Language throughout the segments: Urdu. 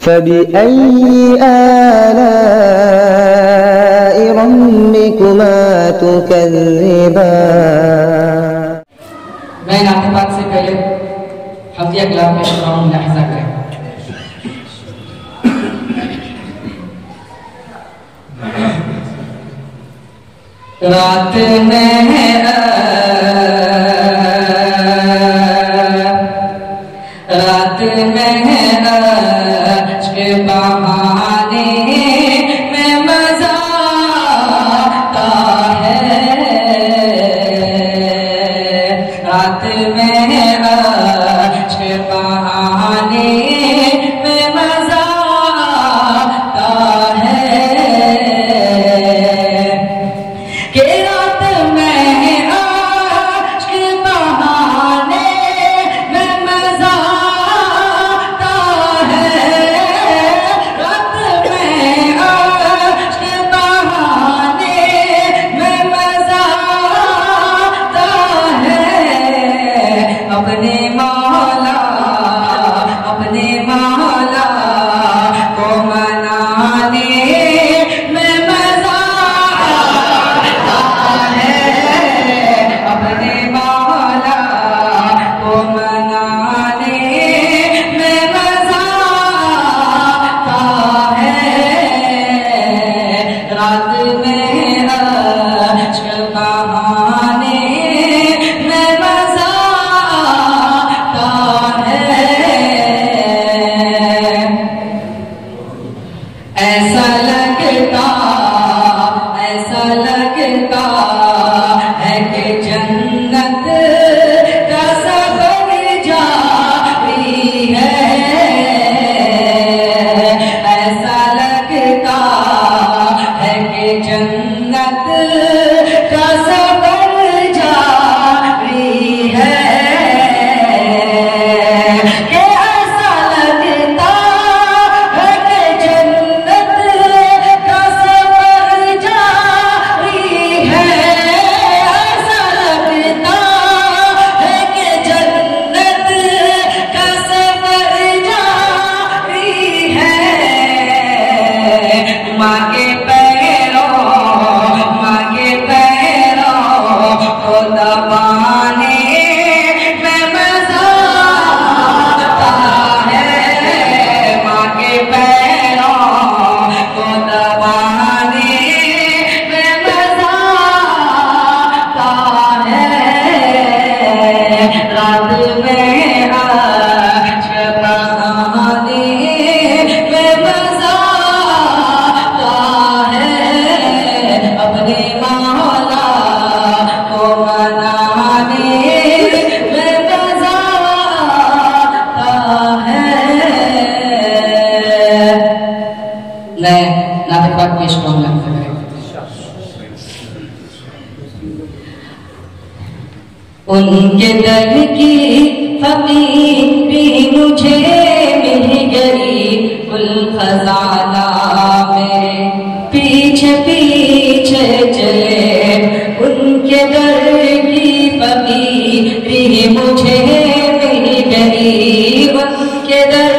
فبأي آلاء ربكما تكذبان. میں نعت پاک سے پہلے حفظیہ کلام میں شروع ملاحظہ کریں. رات میں عشق بہانے میں مزہ آتا ہے. رات میں عشق بہانے میں مزہ آتا ہے کہ رات میں عشق بہانے میں مزہ آتا ہے. رات میں عشق بہانے میں مزہ آتا ہے. اپنے مولا کو منانے میں مزہ آتا ہے. اپنے مولا کو منانے میں مزہ آتا ہے. رات میں عشق بہانے میں مزہ آتا ہے. ایسا لگتا ہے کہ جنت کا سفر جاری ہے. ایسا لگتا ہے کہ جنت کا سفر جاری ہے. کہ ایسا لگتا ہے کہ جنت کا سفر جاری ہے. ایسا لگتا ہے کہ جنت کا سفر جاری ہے. ماں کے پیروں کو دبانے میں مزہ آتا ہے. ماں کے پیروں کو دبانے میں مزہ آتا ہے. رات میں عشق بہانے میں مزہ آتا ہے. اپنے مولا کو منانے میں مزہ آتا ہے. میں نعت پاک پیش کروں گا. ان کے در کی فقیری مجھے مل گئی. گل خزانہ میرے پیچھے چلے. ان کے در کی فقیری مجھے مل گئی. ان کے در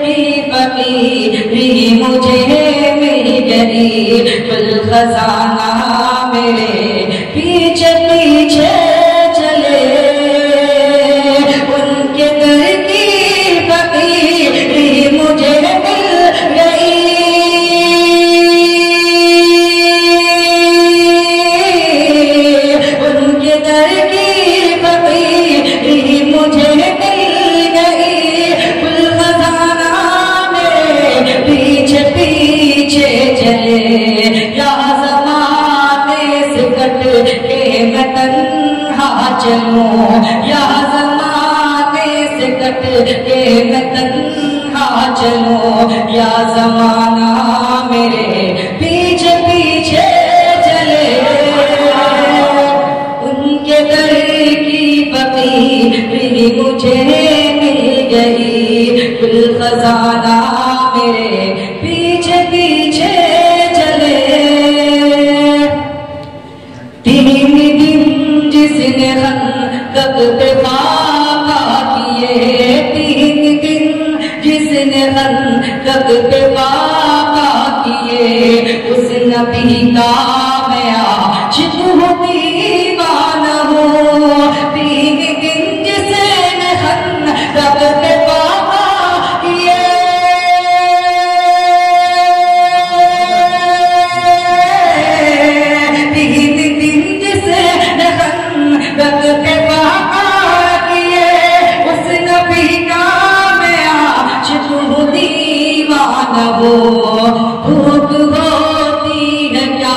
کی فقیری مجھے مل گئی. گل خزانہ میرے پیچھے چلے. ان کے در کی فقیری مجھے مل گئی. ان کے در کی فقیری مجھے مل گئی. گل خزانہ میرے پیچھے چلے. یا زمانے سے کٹ کے میں تنہا چلوں. یا زمانے سے کٹ کے میں تنہا چلوں. یا زمانہ میرے پیچھے چلے. ان کے در کی فقیری مجھے مل گئی. گل خزانہ میرے پیچھے چلے. 3 دن جس نے خندق پہ خاکہ کیے. 3 دن جس نے خندق پہ واقع کیے اس نبی کا میں عاشق ہوں دیوانہ ہوں تین دن جسے میں خندق پہ واقع کیے تین دن جسے میں خندق پہ واقع کیے اس نبی کا میں عاشق ہوں دیوانہ ہوں بھوک ہوتی ہے کیا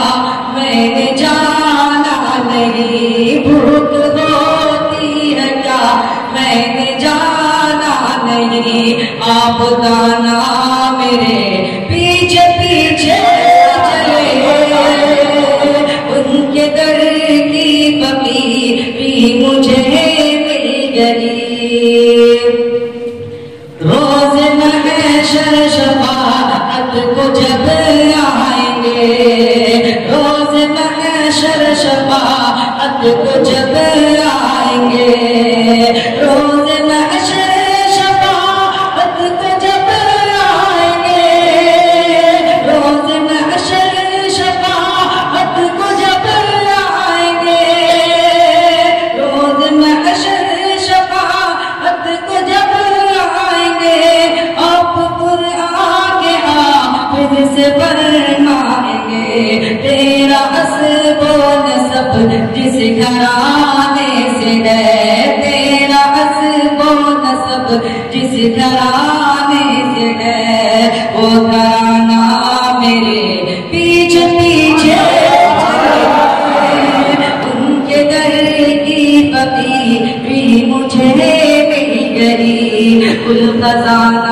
میں نے جانا نہیں بھوک ہوتی ہے کیا میں نے جانا نہیں آپ گانا میرے پیچھے پیچھے چلے ان کے در کی فقیر بھی مجھے مل گئی روز محشر شفاعت کو جب آئیں گے روز محشر شفاعت کو جب آئیں گے روز محشر شفاعت کو جب آئیں گے روز محشر شفاعت کو جب آئیں گے روز محشر شفاعت کو جب آئیں گے آپ قرآن کے حافظ سے فرمائیں گے تیرا حسب و نسب جس گھرانے سے ہے تیرا حسب و نسب جس گھرانے سے ہے وہ گھرانہ میرے پیچھے پیچھے چلے ان کے در کی فقیر بھی مجھے مل گئی کل خزانہ